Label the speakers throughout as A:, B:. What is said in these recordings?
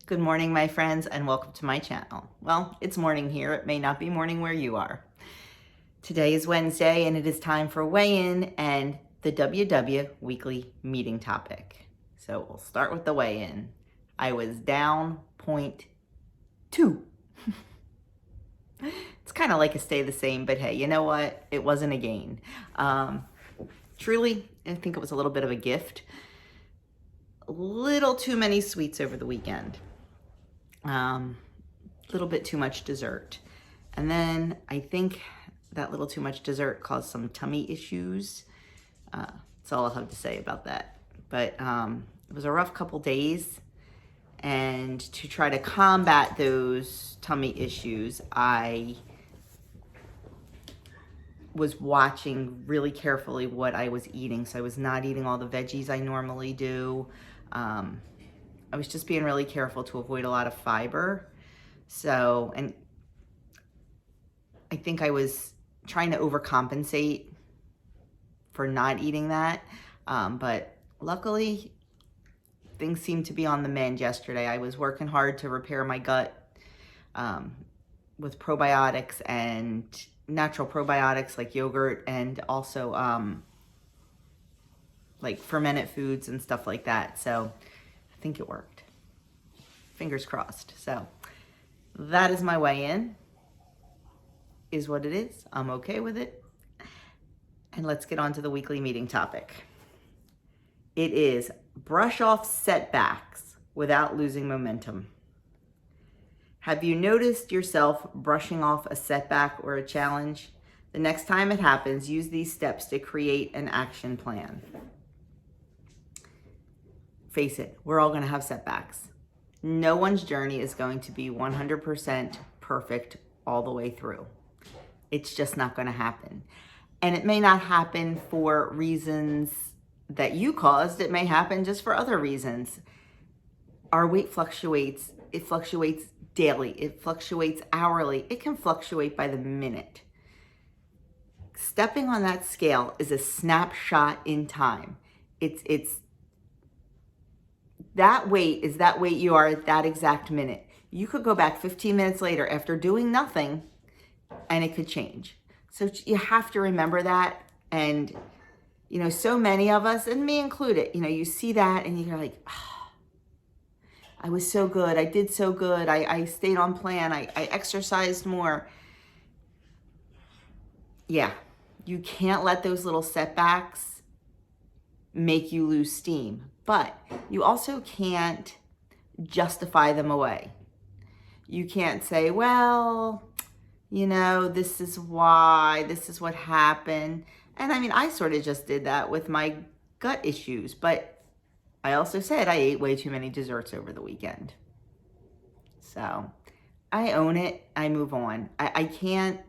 A: Good morning, my friends, and welcome to my channel. Well, it's morning here. It may not be morning where you are. Today is Wednesday, and it is time for weigh-in and the WW weekly meeting topic. So we'll start with the weigh-in. I was down 0.2. It's kind of like a stay the same, but hey, you know what? It wasn't a gain. Truly, I think it was a little bit of a gift. A little too many sweets over the weekend. Little bit too much dessert. And then I think that little too much dessert caused some tummy issues. That's all I'll have to say about that. But it was a rough couple days. And to try to combat those tummy issues, I was watching really carefully what I was eating. So I was not eating all the veggies I normally do. I was just being really careful to avoid a lot of fiber. So, and I think I was trying to overcompensate for not eating that. But luckily, things seemed to be on the mend yesterday. I was working hard to repair my gut with probiotics and natural probiotics like yogurt and also like fermented foods and stuff like that. So I think it worked. Fingers crossed. So that is my weigh-in. Is what it is. I'm okay with it. And let's get on to the weekly meeting topic. It is brush off setbacks without losing momentum. Have you noticed yourself brushing off a setback or a challenge? The next time it happens, use these steps to create an action plan. Face it, we're all going to have setbacks. No one's journey is going to be 100% perfect all the way through. It's just not going to happen. And it may not happen for reasons that you caused. It may happen just for other reasons. Our weight fluctuates. It fluctuates daily. It fluctuates hourly. It can fluctuate by the minute. Stepping on that scale is a snapshot in time. It's that weight is that weight you are at that exact minute. You could go back 15 minutes later after doing nothing and it could change. So you have to remember that. And, you know, so many of us, and me included, you know, you see that and you're like, oh, I was so good. I did so good. I stayed on plan. I exercised more. Yeah, you can't let those little setbacks make you lose steam. But you also can't justify them away. You can't say, well, you know, this is why, this is what happened. And I mean, I sort of just did that with my gut issues, but I also said I ate way too many desserts over the weekend. So I own it. I move on. I can't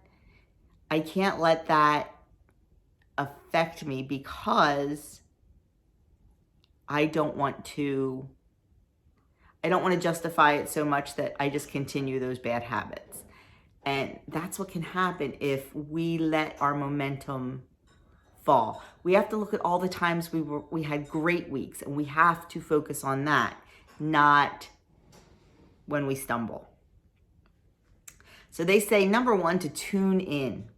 A: let that affect me because I don't want to justify it so much that I just continue those bad habits. And that's what can happen if we let our momentum fall. We have to look at all the times we had great weeks, and we have to focus on that, not when we stumble. So they say, number one, to tune in.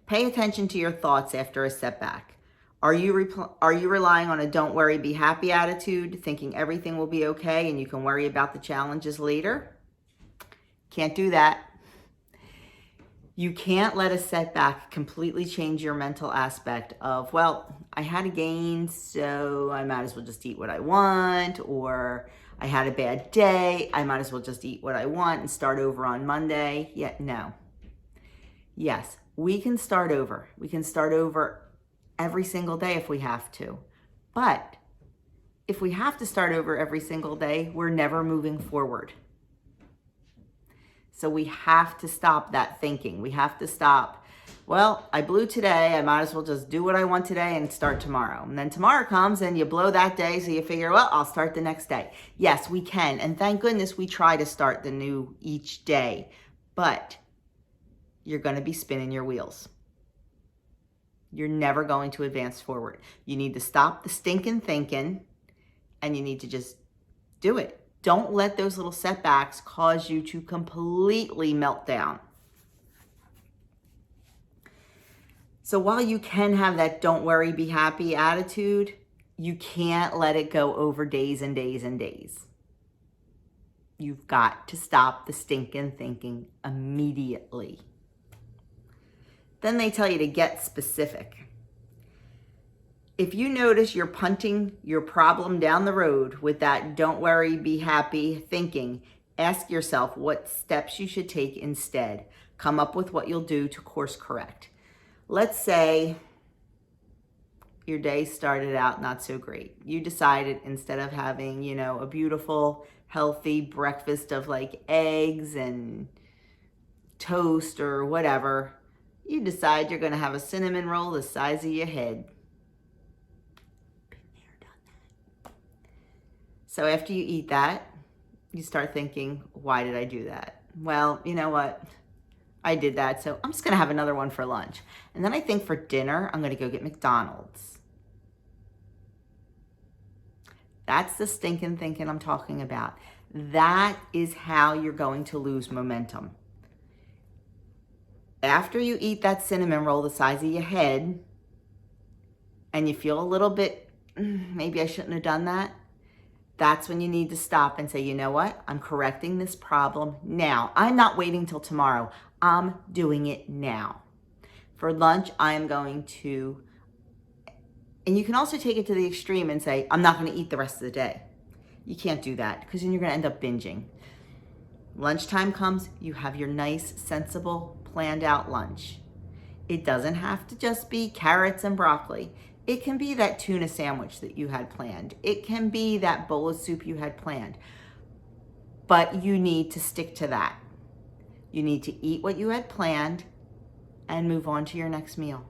A: Pay attention to your thoughts after a setback. Are you relying on a don't worry, be happy attitude, thinking everything will be okay and you can worry about the challenges later? Can't do that. You can't let a setback completely change your mental aspect of, well, I had a gain, so I might as well just eat what I want, or I had a bad day, I might as well just eat what I want and start over on Monday. Yeah, no. Yes, we can start over. We can start over every single day if we have to. But if we have to start over every single day, we're never moving forward. So we have to stop that thinking. We have to stop, well, I blew today, I might as well just do what I want today and start tomorrow. And then tomorrow comes and you blow that day, so you figure, well, I'll start the next day. Yes, we can. And thank goodness we try to start the new each day. But you're going to be spinning your wheels. You're never going to advance forward. You need to stop the stinking thinking and you need to just do it. Don't let those little setbacks cause you to completely melt down. So while you can have that don't worry, be happy attitude, you can't let it go over days and days and days. You've got to stop the stinking thinking immediately. Then they tell you to get specific. If you notice you're punting your problem down the road with that don't worry, be happy thinking, ask yourself what steps you should take instead. Come up with what you'll do to course correct. Let's say your day started out not so great. You decided instead of having, a beautiful, healthy breakfast of like eggs and toast or whatever, you decide you're going to have a cinnamon roll the size of your head. Been there, done that. So after you eat that, you start thinking, why did I do that? Well, you know what? I did that, so I'm just going to have another one for lunch. And then I think for dinner, I'm going to go get McDonald's. That's the stinking thinking I'm talking about. That is how you're going to lose momentum. After you eat that cinnamon roll the size of your head, and you feel a little bit, maybe I shouldn't have done that, that's when you need to stop and say, you know what? I'm correcting this problem now. I'm not waiting till tomorrow. I'm doing it now. For lunch, I am going to, and you can also take it to the extreme and say, I'm not going to eat the rest of the day. You can't do that because then you're going to end up binging. Lunchtime comes, you have your nice, sensible, planned out lunch. It doesn't have to just be carrots and broccoli. It can be that tuna sandwich that you had planned. It can be that bowl of soup you had planned. But you need to stick to that. You need to eat what you had planned and move on to your next meal.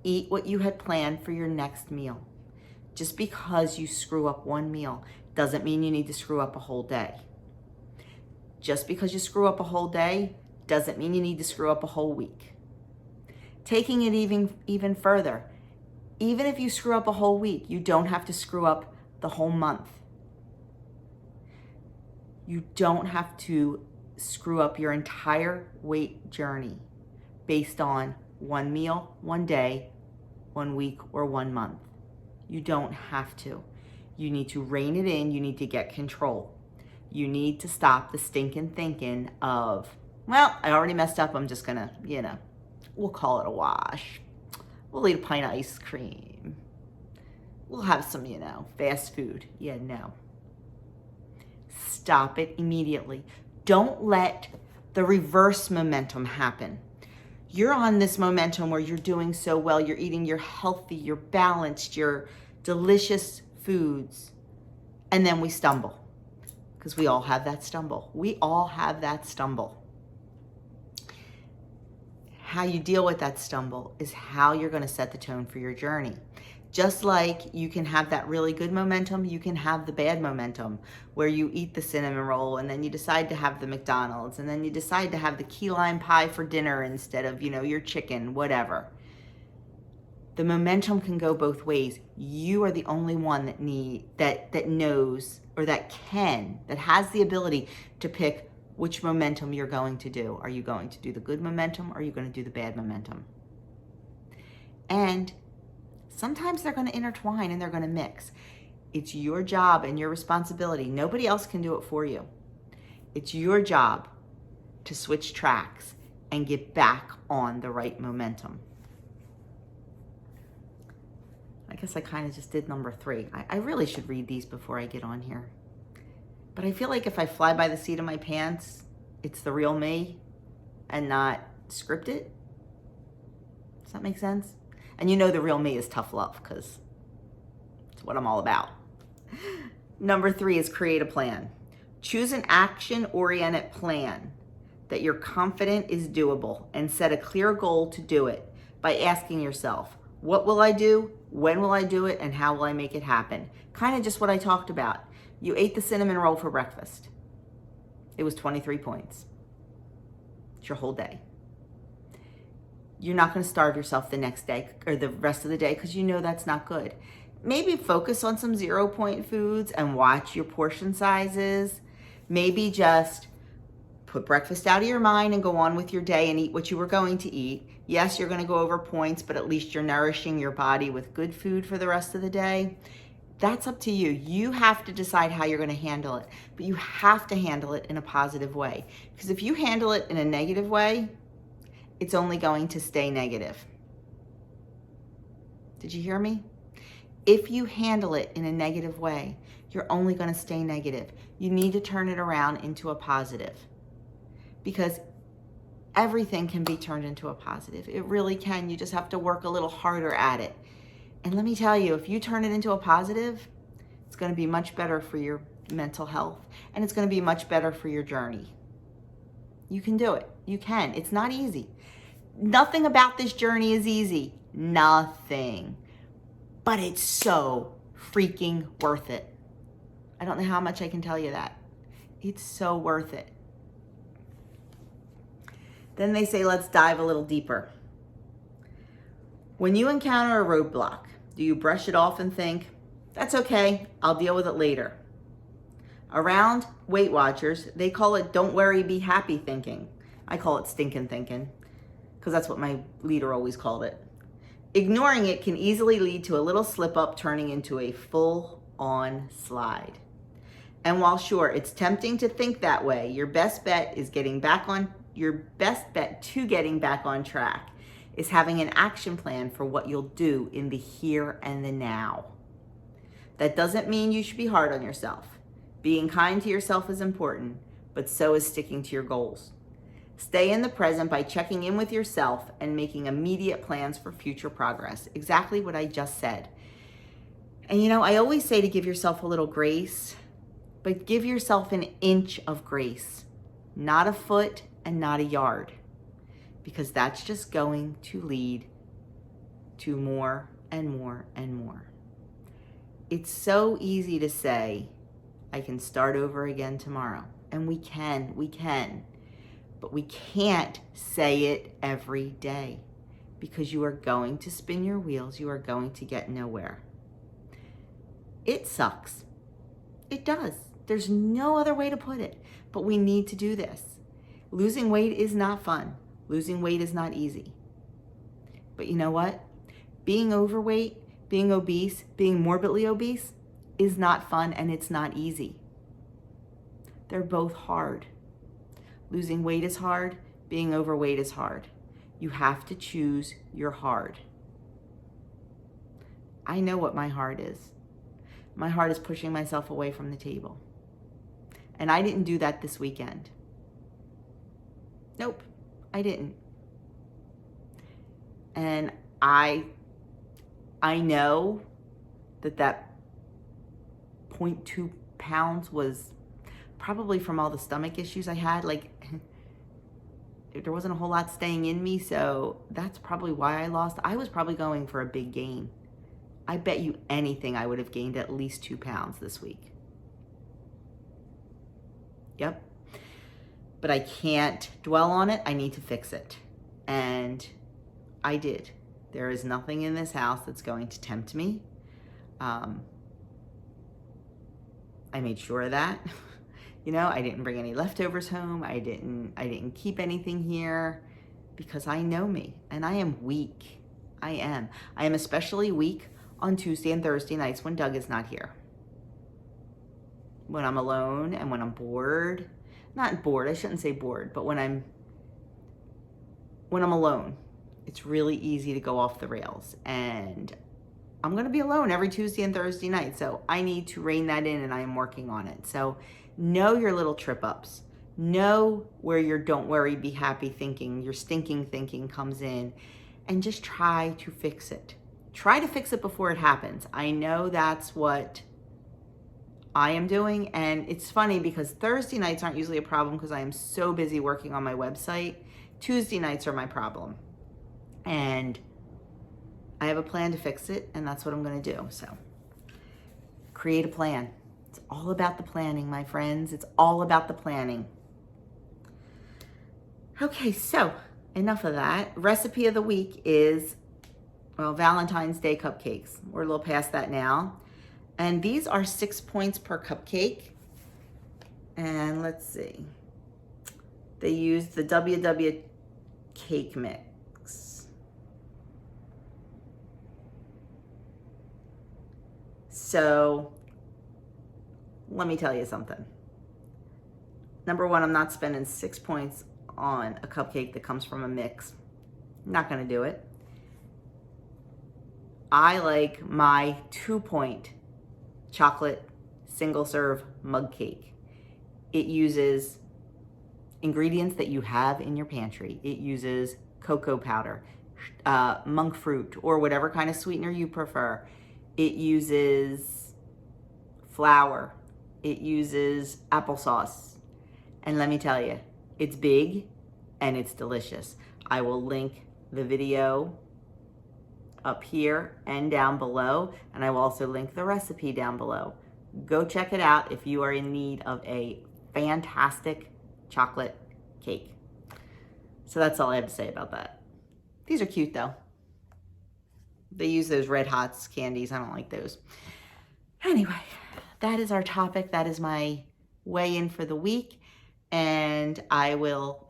A: Eat what you had planned for your next meal. Just because you screw up one meal doesn't mean you need to screw up a whole day. Just because you screw up a whole day doesn't mean you need to screw up a whole week. Taking it even further, even if you screw up a whole week, you don't have to screw up the whole month. You don't have to screw up your entire weight journey based on one meal, one day, 1 week, or 1 month. You don't have to. You need to rein it in. You need to get control. You need to stop the stinking thinking of, well, I already messed up. I'm just gonna, we'll call it a wash. We'll eat a pint of ice cream. We'll have some, fast food. Yeah, no. Stop it immediately. Don't let the reverse momentum happen. You're on this momentum where you're doing so well. You're eating your healthy, you're balanced, your delicious foods. And then we stumble. Because we all have that stumble. We all have that stumble. How you deal with that stumble is how you're going to set the tone for your journey. Just like you can have that really good momentum, you can have the bad momentum where you eat the cinnamon roll and then you decide to have the McDonald's and then you decide to have the key lime pie for dinner instead of, your chicken, whatever. The momentum can go both ways. You are the only one that knows or that has the ability to pick which momentum you're going to do. Are you going to do the good momentum or are you going to do the bad momentum? And sometimes they're going to intertwine and they're going to mix. It's your job and your responsibility. Nobody else can do it for you. It's your job to switch tracks and get back on the right momentum. I guess I kind of just did number 3. I really should read these before I get on here. But I feel like if I fly by the seat of my pants, it's the real me and not scripted. Does that make sense? And the real me is tough love because it's what I'm all about. Number 3 is create a plan. Choose an action-oriented plan that you're confident is doable and set a clear goal to do it by asking yourself, what will I do? When will I do it? And how will I make it happen? Kind of just what I talked about. You ate the cinnamon roll for breakfast. It was 23 points. It's your whole day. You're not going to starve yourself the next day or the rest of the day because that's not good. maybe focus on some 0-point foods and watch your portion sizes. Maybe just put breakfast out of your mind and go on with your day and eat what you were going to eat. Yes, you're going to go over points, but at least you're nourishing your body with good food for the rest of the day. That's up to you. You have to decide how you're going to handle it, but you have to handle it in a positive way. Because if you handle it in a negative way, it's only going to stay negative. Did you hear me? If you handle it in a negative way, you're only going to stay negative. You need to turn it around into a positive, because everything can be turned into a positive. It really can. You just have to work a little harder at it. And let me tell you, if you turn it into a positive, it's going to be much better for your mental health, and it's going to be much better for your journey. You can do it. You can. It's not easy. Nothing about this journey is easy. Nothing. But it's so freaking worth it. I don't know how much I can tell you that. It's so worth it. Then they say, let's dive a little deeper. When you encounter a roadblock, do you brush it off and think, that's okay, I'll deal with it later? Around Weight Watchers, they call it don't worry, be happy thinking. I call it stinking thinking, because that's what my leader always called it. Ignoring it can easily lead to a little slip up turning into a full-on slide. And while sure, it's tempting to think that way, your best bet to getting back on track is having an action plan for what you'll do in the here and the now. That doesn't mean you should be hard on yourself. Being kind to yourself is important, but so is sticking to your goals. Stay in the present by checking in with yourself and making immediate plans for future progress. Exactly what I just said. And I always say to give yourself a little grace, but give yourself an inch of grace, not a foot and not a yard, because that's just going to lead to more and more and more. It's so easy to say, I can start over again tomorrow. And we can. But we can't say it every day, because you are going to spin your wheels. You are going to get nowhere. It sucks. It does. There's no other way to put it. But we need to do this. Losing weight is not fun. Losing weight is not easy. But you know what? Being overweight, being obese, being morbidly obese is not fun, and it's not easy. They're both hard. Losing weight is hard. Being overweight is hard. You have to choose your hard. I know what my hard is. My hard is pushing myself away from the table. And I didn't do that this weekend. Nope, I didn't. And I know that 0.2 pounds was probably from all the stomach issues I had. There wasn't a whole lot staying in me, so that's probably why I lost. I was probably going for a big gain. I bet you anything I would have gained at least 2 pounds this week. Yep. But I can't dwell on it. I need to fix it. And I did. There is nothing in this house that's going to tempt me. I made sure of that. I didn't bring any leftovers home. I didn't keep anything here, because I know me, and I am weak. I am especially weak on Tuesday and Thursday nights when Doug is not here. When I'm alone and when I'm bored. Not bored, I shouldn't say bored, but when I'm alone, it's really easy to go off the rails. And I'm going to be alone every Tuesday and Thursday night, so I need to rein that in, and I am working on it. So know your little trip ups. Know where your don't worry, be happy thinking, your stinking thinking comes in, and just try to fix it. Try to fix it before it happens. I know that's what I am doing, and it's funny because Thursday nights aren't usually a problem because I am so busy working on my website. Tuesday nights are my problem, and I have a plan to fix it, and that's what I'm going to do. So create a plan. It's all about the planning, my friends. It's all about the planning. Okay, so enough of that. Recipe of the week is, well, Valentine's Day cupcakes. We're a little past that now. And these are 6 points per cupcake. And let's see. They use the WW cake mix. So let me tell you something. Number one, I'm not spending 6 points on a cupcake that comes from a mix. Not gonna do it. I like my 2-point chocolate single serve mug cake. It uses ingredients that you have in your pantry. It uses cocoa powder, monk fruit, or whatever kind of sweetener you prefer. It uses flour. It uses applesauce. And let me tell you, it's big and it's delicious. I will link the video up here and down below, and I will also link the recipe down below. Go check it out if you are in need of a fantastic chocolate cake. So that's all I have to say about that. These are cute though. They use those Red Hots candies. I don't like those. Anyway, that is our topic. That is my weigh-in for the week. And I will,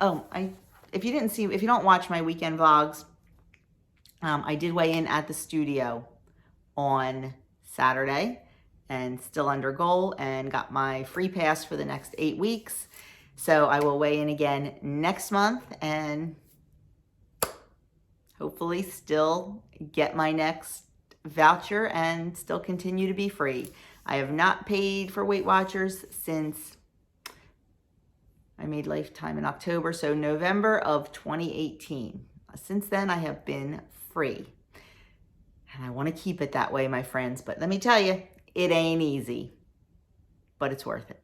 A: if you don't watch my weekend vlogs, I did weigh in at the studio on Saturday and still under goal and got my free pass for the next 8 weeks. So I will weigh in again next month and hopefully still get my next voucher and still continue to be free. I have not paid for Weight Watchers since I made Lifetime in October, so November of 2018. Since then, I have been free. And I want to keep it that way, my friends. But let me tell you, it ain't easy, but it's worth it.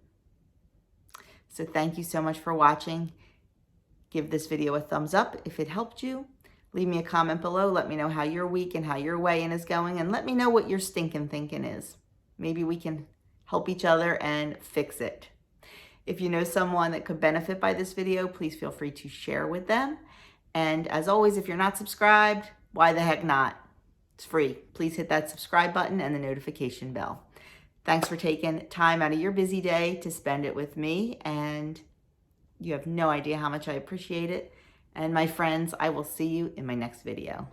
A: So thank you so much for watching. Give this video a thumbs up if it helped you. Leave me a comment below. Let me know how your week and how your weigh-in is going. And let me know what your stinking thinking is. Maybe we can help each other and fix it. If you know someone that could benefit by this video, please feel free to share with them. And as always, if you're not subscribed, why the heck not? It's free. Please hit that subscribe button and the notification bell. Thanks for taking time out of your busy day to spend it with me. And you have no idea how much I appreciate it. And my friends, I will see you in my next video.